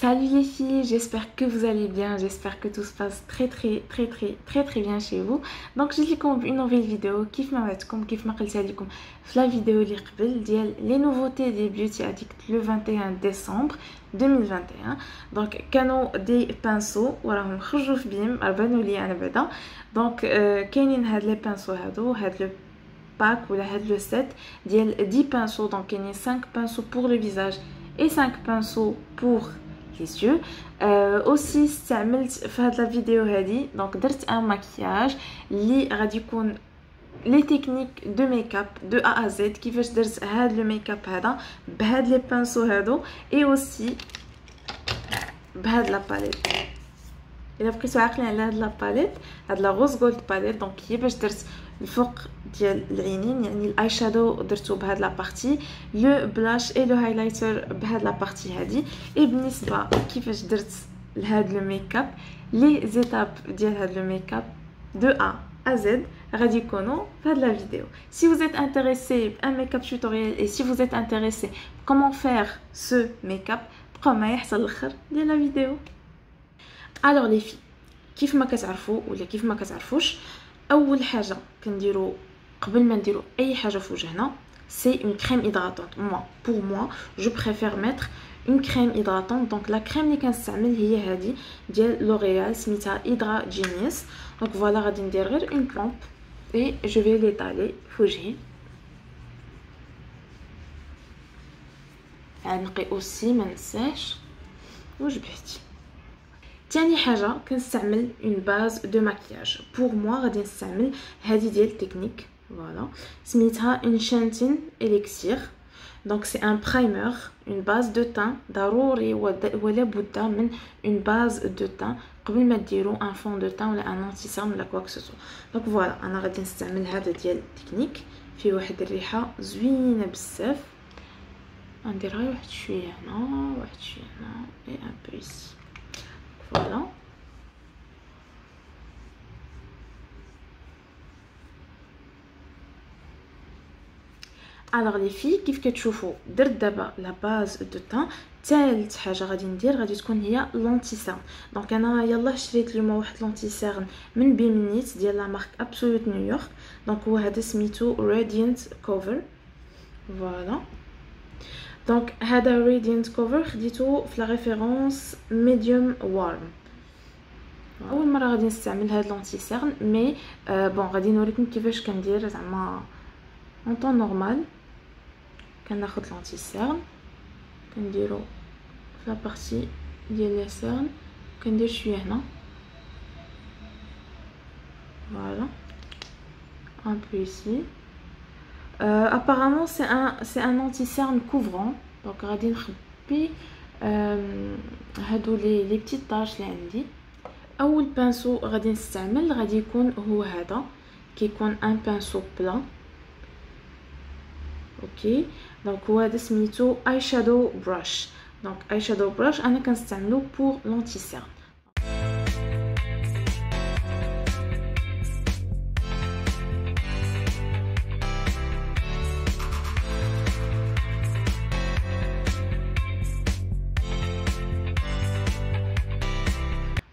Salut les filles, j'espère que vous allez bien, j'espère que tout se passe très bien chez vous. Donc j'ai لكم une nouvelle vidéo كيف ما وعدتكم كيف ما قلت لكم في la vidéo اللي قبل ديال les nouveautés des Beauty Addict le 21 décembre 2021. donc كانوا دي بانسو وراهم خرجوا في بيم بانوا لي انا بعدا. donc كاينين هاد لي بانسو هادو هاد لو باك ولا هاد لو سيت ديال 10 pinceaux. donc كاينين 5 pinceaux pour le visage et 5 pinceaux pour les yeux. aussi استعملت في هاد لا فيديو هادي دونك درت ان ماكياج اللي غادي يكون لي تكنيك دو ميكاب دو ا زد كيفاش درت هاد لو ميكاب هذا بهاد لي بانسو هادو اي اوسي بهاد لا باليت. الا بقيتو عاقلين على هاد لا باليت هاد لا غوز جولد باليت دونك هي باش درت الفوق ديال العينين يعني الاي شادو درتو بهاد لا بارتي لو بلاش اي لو هايلايتر بهاد لا بارتي هادي. اي بالنسبه كيفاش درت لهاد لو ميكاب لي زيتاب ديال هاد لو ميكاب دو ا à Z غادي يكونوا في هاد la vidéo. Si vous êtes intéressé par un make-up tutoriel et si vous êtes intéressé comment faire ce make-up بقاو معايا حتى الاخر ديال la vidéo. alors les filles كيف ما كتعرفوا ولا كيف ما كتعرفوش اول حاجه كنديروا قبل ما نديروا اي حاجه في وجهنا c'est une crème hydratante. pour moi je préfère mettre une crème hydratante. donc la crème اللي كنستعمل هي هذه ديال لوريال سميتها Hydra Genius. donc voilà غادي ندير غير une pompe et je vais l'étaler في وجهي. نقي aussi ما ننساش وجبحتي. تاني حاجه كنستعمل une base de maquillage. pour moi غادي نستعمل هذه ديال تكنيك voilà سميتها Enchanting Elixir. donc c'est un primer une base de teint ضروري ولا بد من une base de teint قبل ما ديروا un fond de teint ولا un anti-cerne ولا quoi que ce soit. donc voilà انا غادي نستعمل هذا ديال تكنيك فيه واحد الريحه زوينه بزاف. ندير غير واحد شويه هنا واحد شويه هنا et un peu ici. voilà alors les filles كيف كتشوفوا درت دابا لا باز دو تان. ثالث حاجه غادي ندير غادي تكون هي لونتي سيرن. دونك انا يلاه شريت اليوم واحد لونتي سيرن من بيمنيت ديال لا مارك ابسولوت نيويورك. دونك هو هذا سميتو راديانت كوفر فوالا. دونك هذا راديانت كوفر خديتو في لا ريفيرونس ميديوم وارم. اول مره غادي نستعمل هاد لونتي سيرن مي بون غادي نوريكم كيفاش كندير زعما en temps normal. كناخد لونتي سيرن كنديرو في لا بارتي ديال لي سيرن كندير شويه هنا voilà un peu ici. apparemment c'est un anti cerne couvrant. donc غادي نخبي هادو لي بتيت طاش اللي عندي. اول بانسو غادي نستعمل غادي يكون هو هذا كيكون ان بانسو بلا اوكي. دونك هو هذا سميتو اي شادو براش. دونك اي شادو براش انا كنستعملو بور لونتي سيرن.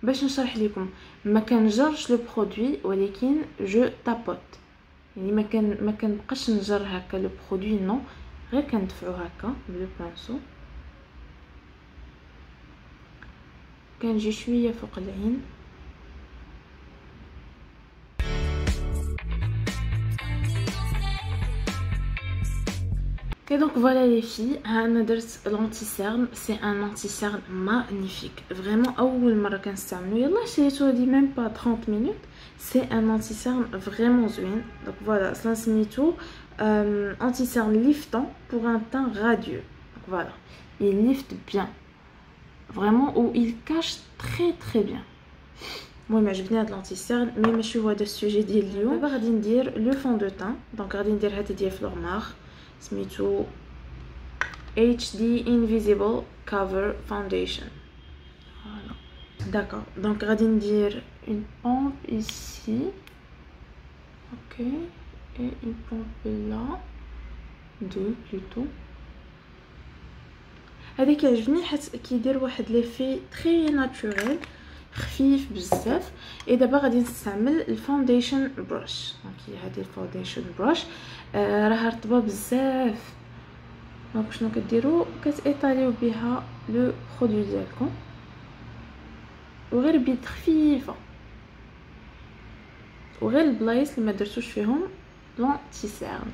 باش نشرح لكم ما كنجرش لو برودوي ولكن جو تابوت يعني ما كنبقاش نجر هكا لو برودوي نو غير كندفعو هكا بلو بانسو كنجي شويه فوق العين. Et donc voilà les filles, انا درت l'anti cerne. c'est un anti cerne magnifique vraiment. اول مره كنستعملو يلا شريتو هادي même pas 30 minutes. c'est un anti cerne vraiment زوين. donc voilà ça سميتو anti cerne liftant pour un teint radieux. donc voilà il lifte bien vraiment ou il cache très bien. المهم عجبني هاد لونتي سيرن مي ماشي هو هذا السوجي ديال اليوم. دابا غادي ندير لو فون دو تان. دونك غادي ندير هذا ديال فلورمار سميتو HD Invisible Cover Foundation. voilà d'accord. donc غادي ندير une pompe ici ok et une pompe là deux plutôt. هذا كيعجبني حيت كيدير واحد ليفي تري ناتوريل خفيف بزاف. دابا غادي نستعمل الفاونديشن بروش. دونك هذه الفاونديشن بروش راها رطبه بزاف. دونك شنو كديروا كتايطاليو بها لو برودوي ديالكم وغير بيد خفيفه وغير البلايص اللي ما درتوش فيهم لونتي سيرن.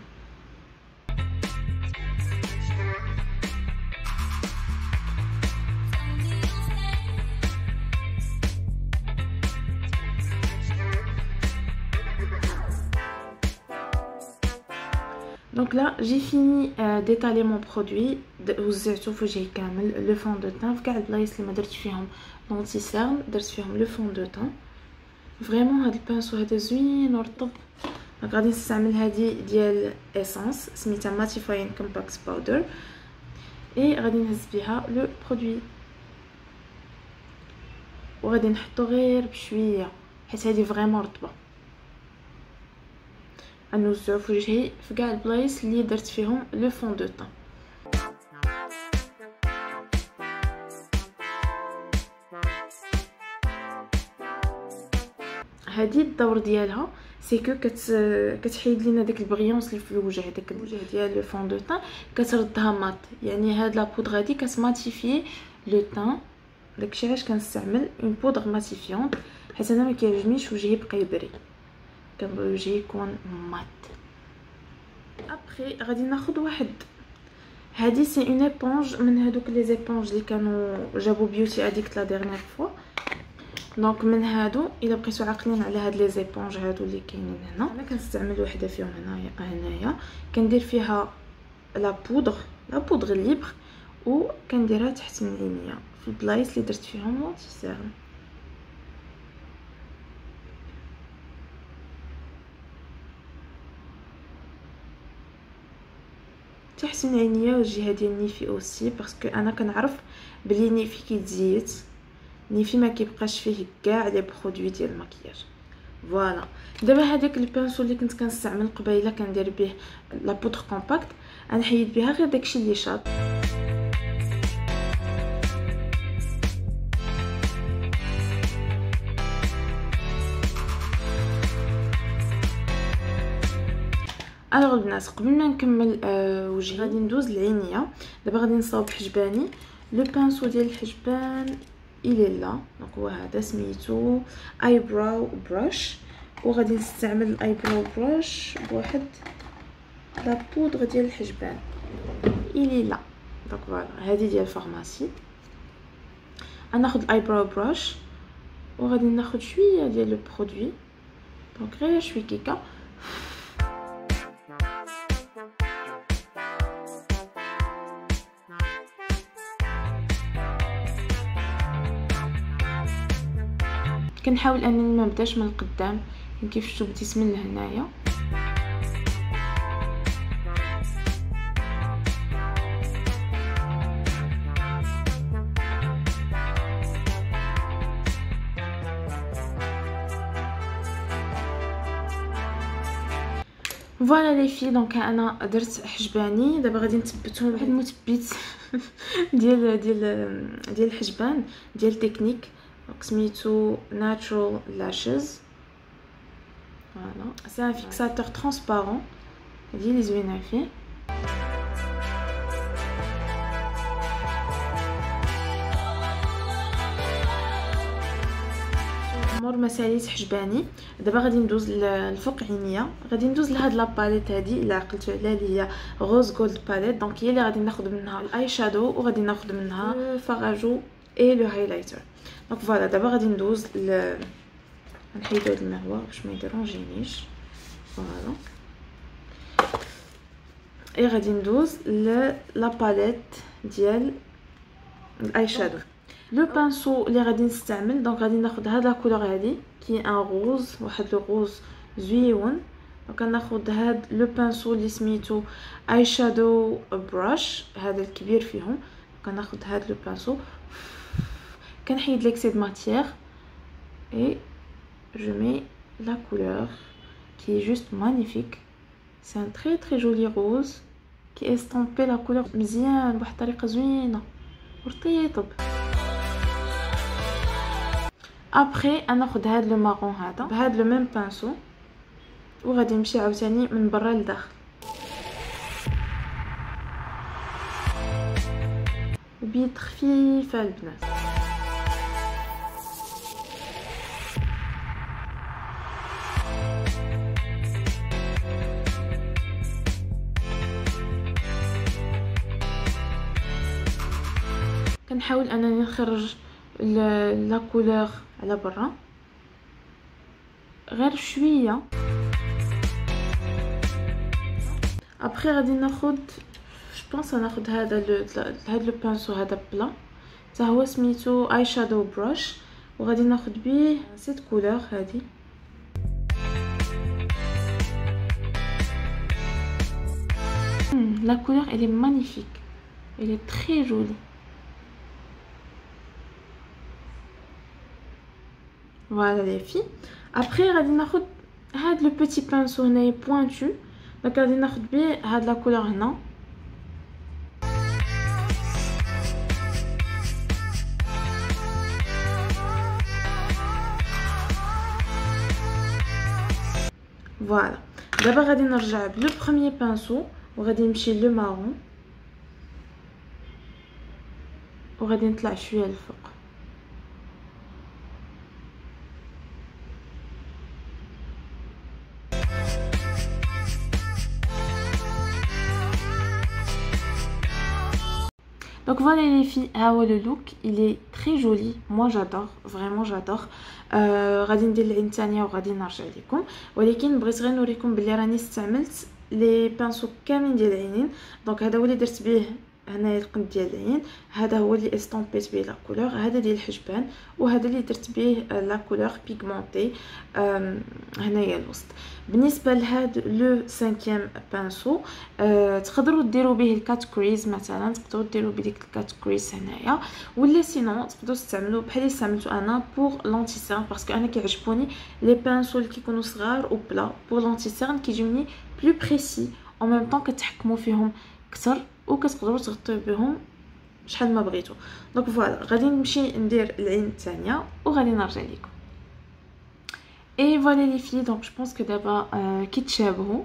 Donc là j'ai fini d'étaler mon produit. وزعته في وجهي كامل لو فون دو تان في كاع البلايص اللي ما درت فيهم لونتي سيرن درت فيهم لو فون دو تان. فريمون هاد البانسو هذا زوين ورطب. دونك غادي نستعمل هذه ديال اسانس سميتها ماتيفاين كومباكت باودر غادي نهز بها لو برودوي وغادي نحطو غير بشويه حيت هذه فريمون رطبه. نوزعو في وجهي في كاع البلايص اللي درت فيهم لو فون دو تان. هذه الدور ديالها سي كو كتحيد لينا داك البغيونس اللي في الوجه، داك الوجه ديال لو فون دو تان كتردها مات. يعني هاد لا بودر هادي كتماتيفي لو تان. داكشي علاش كنستعمل اون بودر ماتيفيون حيت انا ما كيعجبنيش وجهي يبقى يبري، كنبغي وجهي يكون مات. ابري غادي ناخذ واحد هادي سي اون ايبونج من هادوك لي زيبونج اللي كانوا جابوا بيوتي اديكت لا ديرنيير فوا. دونك من هادو الا بقيتو عاقلين على هاد لي زيبونج هادو اللي كاينين هنا، انا كنستعمل وحده فيهم هنايا كندير فيها لا بودر ليبر وكنديرها تحت من عينيا في البلايص اللي درت فيهم لونتي سيرن. تحت من عينيا والجهه ديال النيفي اوسي باسكو انا كنعرف بلي نيفي كيتزيت، نيفي ما كيبقاش فيه كاع لي برودوي ديال المكياج. فوالا دابا هذاك البانسو اللي كنت كنستعمل قبيله كندير به لا بودر كومباكت انا حيد بها غير داكشي اللي شاط. الوغ البنات قبل ما نكمل وجهي غادي ندوز للعينيه. دابا غادي نصاوب حجباني. لو بانسو ديال الحجبان الى لا دونك هو هذا سميتو ايبراو بروش وغادي نستعمل الايبراو بروش بواحد لا بودر ديال الحجبان الى لا. دونك فوالا هذه ديال الفارماسي. انا ناخذ الايبراو بروش وغادي ناخذ شويه ديال لو برودوي دونك غير شويه كيكه كنحاول انني ما نبداش من القدام كيف شفتوا بديت من هنايا. فوالا لي في دونك انا درت حجباني. دابا غادي نثبتهم واحد المثبت ديال الحجبان ديال تكنيك دونك سميتو ناتشورال لاشز. فوالا سي ان فيكساتور ترانسبارون هادي لي زوينه فيه. مور ما ساليت حجباني دابا غادي ندوز لفوق عينيا. غادي ندوز لهاد لاباليت هادي الا عقلتوا عليها اللي هي روز جولد باليت. دونك هي اللي غادي ناخذ منها الاي شادو وغادي ناخذ منها الفراجو اي لو هايلايتر. دونك فوالا دابا غادي ندوز نحيدو هاد المروه باش ما يديرونجينيش. فوالا غادي ندوز لاباليت ديال الاي شادو. لو بانسو اللي غادي نستعمل دونك غادي ناخذ هاد لا كولور هادي كي ان روز واحد لو روز زويون. دونك ناخذ هاد لو بانسو اللي سميتو اي شادو براش هذا الكبير فيهم. دونك ناخذ هاد لو بانسو كنحيد ليكسي دو ماتيير et je mets la couleur qui est juste magnifique. C'est un très joli rose qui est estampé la couleur مزيان بواحد الطريقه زوينه. ورطيطب. ابري ناخذ هذا لو مارون هذا بهذا لو ميم بانسو وغادي نمشي عاوتاني من برا لداخل بيد خفيفه البنات. كنحاول انني نخرج لا كولور على برا غير شويه. ابري غادي ناخذ جوبونس ناخذ هذا لو بانسو هذا بلا حتى هو سميتو اي شادو بروش وغادي ناخذ بيه سيت كولور هذه. لا كولور elle est magnifique, elle est très jolie. Voilà les filles. Après غادي ناخذ هاد لو بيتي بانسو هنايا بوينتو دونك غادي ناخذ بيه هاد لا كولور هنا. فوالا دابا غادي نرجع بلو بروميير بانسو وغادي نمشي لو مارون وغادي نطلع شويه للفوق. Donc voilà les filles, le look il est très joli, moi j'adore, vraiment j'adore. غادي ندير العين الثانيه وغادي نرجع لكم، ولكن بغيت غير نوريكم بلي راني استعملت لي بانسو كاملين ديال العينين. دونك هذا هو اللي درت به هنايا القند ديال العين، هذا هو اللي استومبيت به لا كولور، هذا ديال الحجبان، وهذا اللي درت به لا كولور بيغمونتي هنايا الوسط. بالنسبه لهذا لو 5 بانسو تقدروا ديروا به الكاتكريز مثلا، تقدروا ديروا بديك الكاتكريز هنايا، ولا سينو تقدروا تستعملوا بحال اللي استعملتو انا بور لونتي سيرن، باسكو انا كيعجبوني لي بانسو اللي كيكونوا صغار وبلا بور لونتي سيرن كيجوني بلو بريسي او ميم طون كتحكموا فيهم اكثر وكتقدروا تغطيو بهم شحال ما بغيتو. دونك فوالا غادي نمشي ندير العين الثانيه وغادي نرجع لكم. Et voilà les filles, donc je pense que d'abord كيتشابهوا.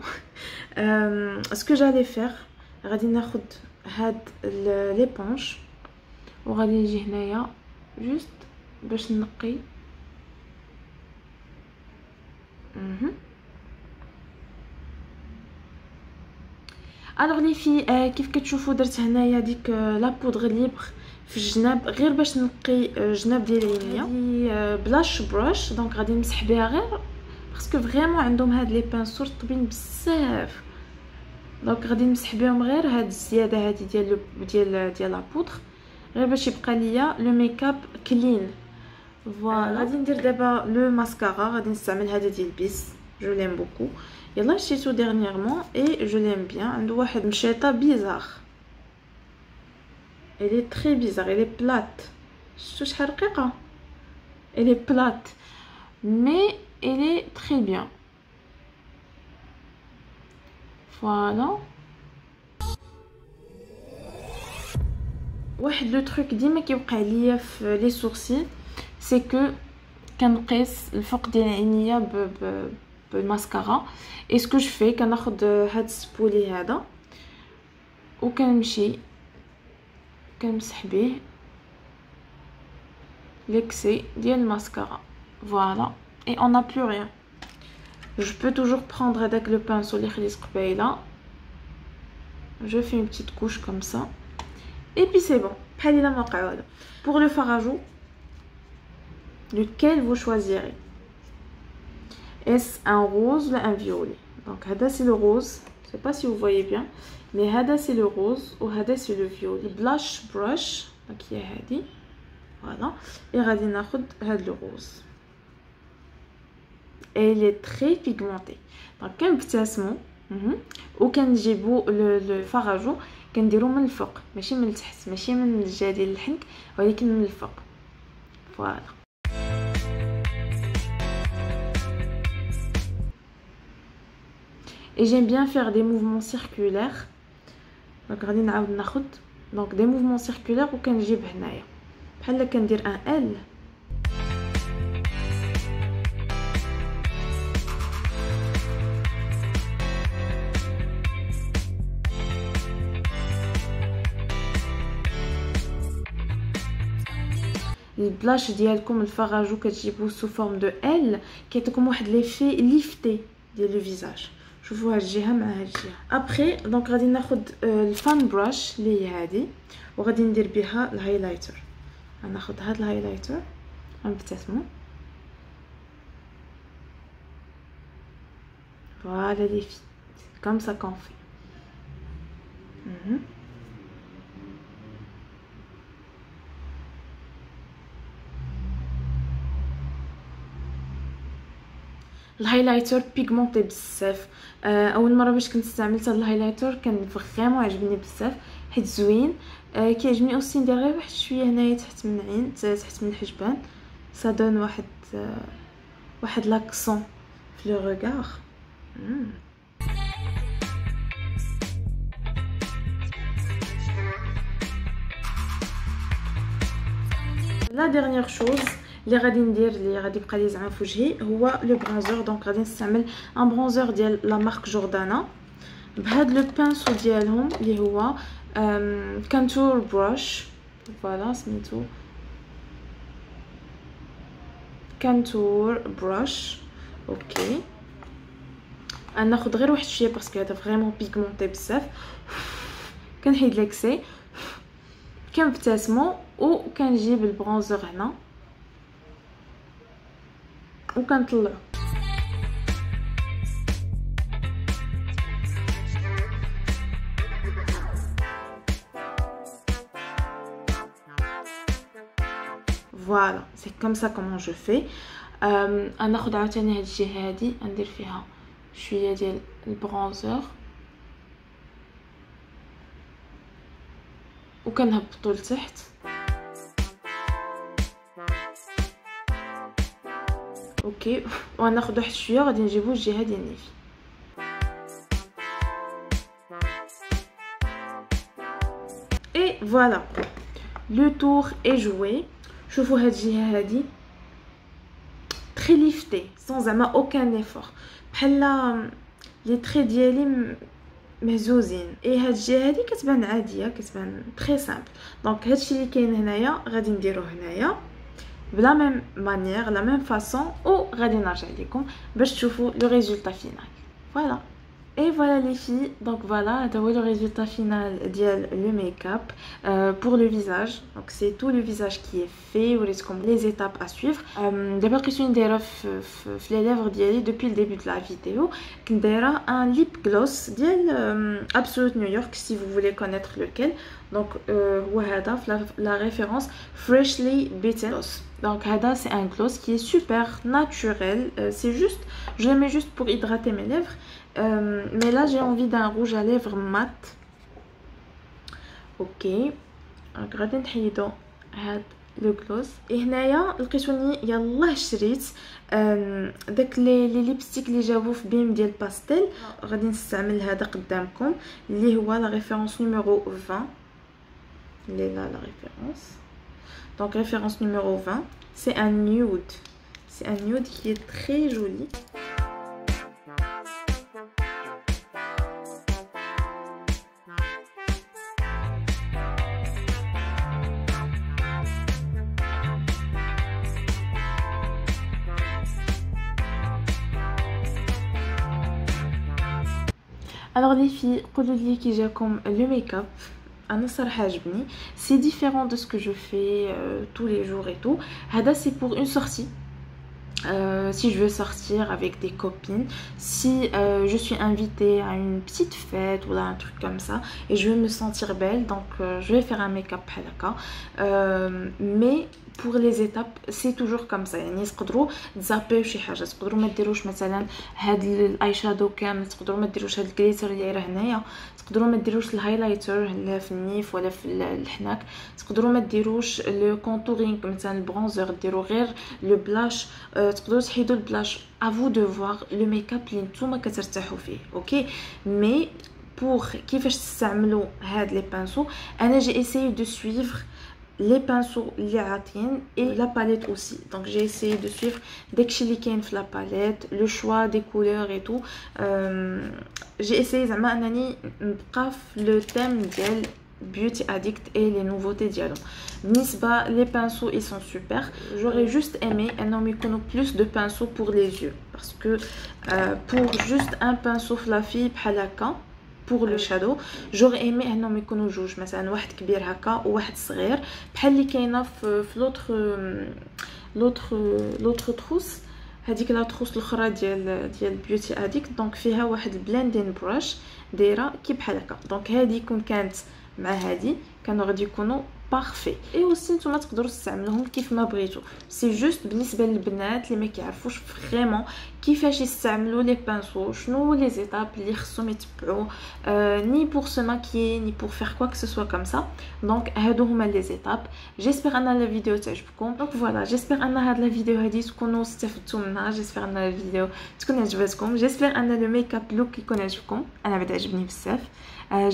Ce que j'allais faire غادي ناخذ هاد ليبونج وغادي نجي هنايا جوست باش نقي. الوغ لي في كيف كتشوفوا درت هنايا ديك لا بودغ ليبر في الجناب غير باش نقي الجناب ديال العينيه بلاش بروش. دونك غادي نمسح بها غير باسكو فريمون عندهم هاد لي بانسور طوبين بزاف، دونك غادي نمسح بهم غير هاد الزياده هادي ديال لا بودغ غير باش يبقى ليا لو ميكاب كلين. فوالا غادي ندير دابا لو ماسكارا، غادي نستعمل هذا ديال بيس جو ليم بوكو، يلا شريتو ديرنييرمون اي جو ليم بيان. عنده واحد مشيطه بيزار، elle est très bizarre, elle est plate. شفتوا شحال رقيقه، elle est plate mais elle est très bien. Voilà. واحد لو تروك ديما كيوقع ليا في لي سورسي سي كو كنقيس الفوق ديال العينيه بالماسكارا. اي سكو جو في كناخذ هاد السبولي هذا وكنمشي كنمسح به l'excès ديال الماسكارا. Voilà et on n'a plus rien. Je peux toujours prendre avec le pinceau اللي خديت قبيله. Je fais une petite couche comme ça et puis c'est bon. بحال الا ما وقع والو. Pour le fard à joues, lequel vous choisirez? Est-ce un rose ou un violet? Donc هذا c'est le rose, je sais pas si vous voyez bien, mais هذا c'est le rose ou هذا c'est le violet. Blush brush donc هي هذه. Voilà et غادي ناخذ هذا le rose. Et il est très pigmenté. Donc كنبتسموا وكنجيبوا لو فاراجو كنديرو من الفوق ماشي من التحت، ماشي من الجهه ديال الحنك ولكن من الفوق. فوالا et j'aime bien faire des mouvements circulaires. Donc غادي نعاود ناخذ دونك دي موفمون سيركولير وكنجيب هنايا بحال كندير ان ال. البلاش ديالكم الفراجو كتجيبوه سو فورم دو ال كيعطيكم واحد ليفي ليفتي ديال لو فيزاج. شوفوا هاد الجهه مع هاد الجهه. ابري دونك غادي ناخذ الفان براش اللي هي هادي وغادي ندير بها الهايلايتر. غناخذ هاد الهايلايتر غنبتسمو فوالا لي في كوم سا كون في. الهايلايتر بيغمونطي بزاف. اول مره باش كنت استعملت هذا الهايلايتر كان فريمون عجبني بزاف حيت زوين. كيعجبني اوسي ندير غير واحد شويه هنايا تحت من العين تحت من الحجبان سا دون واحد لاكسون في لو ريغار. لا ديرنيير شوز اللي غادي ندير اللي غادي يبقى لي زعما في وجهي هو لو برونزور. دونك غادي نستعمل ان برونزور ديال لا مارك جوردانا بهاد لو بانسو ديالهم اللي هو كانتور براش. فوالا سميتو كانتور براش. اوكي ناخذ غير واحد شويه باسكو هذا فريمون بيغمونطي بزاف. كنحيد ليكسي كنبتسمو وكنجيب البرونزور هنا وكنطلعو. فوالا سي كوم سا كومون جو في. ناخذ عاوتاني هاد الجهه هادي ندير فيها شويه ديال البرونزور وكنهبطو لتحت. اوكي وناخذ واحد شويه غادي نجيبو الجهه ديال النيف. اي فوالا لو تور اي جوي. شوفوا هاد الجهه هادي تري ليفتي سون زعما اوكان ايفور بحال لي تري ديالي مهزوزين. اي هاد الجهه هادي كتبان عاديه كتبان تري سامبل. دونك هادشي اللي كاين هنايا غادي نديروه هنايا بلا ميم مانيير لا ميم فاصون وغادي نرجع لكم باش تشوفوا لو ريزولطا فينال. فوالا اي فوالا لي في. دونك فوالا هذا هو لو ريزولطا فينال ديال لو ميك اب pour le visage. Donc c'est tout le visage qui est fait. وريتكم les étapes à suivre. دابا لقيتوني نديرها في لي ليفر ديالي depuis le début de la vidéo. كنت دايره un lip gloss ديال Absolute New York si vous voulez connaître lequel. Donc هو هذا la référence Freshly Beaten Gloss. Donc هذا c'est un gloss qui est super naturel. C'est juste je le mets juste pour hydrater mes lèvres. Mais là j'ai envie d'un rouge à lèvres mat. اوكي غادي نحيدو هاد لو غلوس. هنايا لقيتوني يلاه شريت داك لي ليبستيك اللي جابو في بيم ديال باستيل. غادي نستعمل هذا قدامكم اللي هو لا ريفيرونس نيميرو 20 اللي لا ريفيرونس. دونك ريفيرونس نيميرو 20 c'est un nude. C'est un nude qui est très joli. Alors les filles, قولوا لي كي جاكم le make-up. انا صراحه عجبني. C'est différent de ce que je fais tous les jours et tout. هذا c'est pour une sortie. Si je veux sortir avec des copines, si je suis invitée à une petite fête ou là un truc comme ça et je veux me sentir belle, donc je vais faire un make-up bhalaka. Mais pour les étapes c'est toujours comme ça. يعني تقدروا تزابيو شي حاجه، تقدروا ما ديروش مثلا هاد الاي شادو كامل، تقدروا ما ديروش هاد الجليتر اللي راه هنايا، تقدروا ما ديروش الهايلايتر لا في النيف ولا في الحناك، تقدروا ما ديروش لو كونتورينغ مثلا البرونزر، ديروا غير لو بلاش، تقدروا تحيدوا البلاش. افو دو فوار لو ميك اب اللي نتوما كترتاحوا فيه. اوكي مي pour كيفاش تستعملوا هاد لي بانسو. انا جي essayé de suivre les pinceaux اللي عاطين et la palette aussi. Donc j'ai essayé de suivre داكشي اللي كاين في la palette, le choix des couleurs et tout. J'ai essayé زعما انني نبقى في le thème ديال Beauty Addict et les nouveautés ديالهم. بالنسبه les pinceaux ils sont super. J'aurais juste aimé انهم يكونوا plus de pinceaux pour les yeux parce que pour juste un pinceau fluffy بحال هكا pour le shadow j'aurais aimé انهم يكونوا جوج مثلا واحد كبير هكا وواحد صغير بحال اللي كاينه في l'autre trousse. هذيك لا تروس الاخرى ديال بيوتي اديكت. دونك فيها واحد البلندين بروش دايره كي بحال هكا. دونك هذه كون كانت مع هذه كانوا غادي يكونوا بارفي. اي اوسي نتوما تقدروا تستعملوهم كيف ما بغيتو. سي جوست بالنسبه للبنات اللي ما كيعرفوش فريمون كيفاش يستعملوا لي بانسو شنو لي زيتاب اللي خصهم يتبعوا ني بور سو ماكيي ني بور فير كوا كو سو كوم سا. دونك هادو هما لي زيتاب. جيسبر ان لا فيديو تعجبكم. دونك فوالا جيسبر ان هاد لا فيديو هادي تكونوا استفدتوا منها. جيسبر ان لا فيديو تكون عجبتكم. جيسبر ان لو ميك اب لوك يكون عجبكم. انا بدا عجبني بزاف.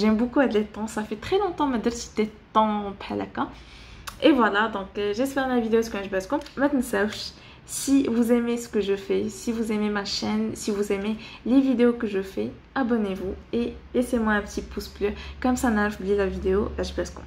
J'aime beaucoup les temps, ça fait très longtemps que je des temps بحال هكا. Et voilà, donc j'espère que la vidéo تكون عجبتكم. ما تنساوش si vous aimez ce que je fais, si vous aimez ma chaîne, si vous aimez les vidéos que je fais, abonnez-vous et laissez-moi un petit pouce bleu comme ça نعرف بلي la vidéo عجبتكم.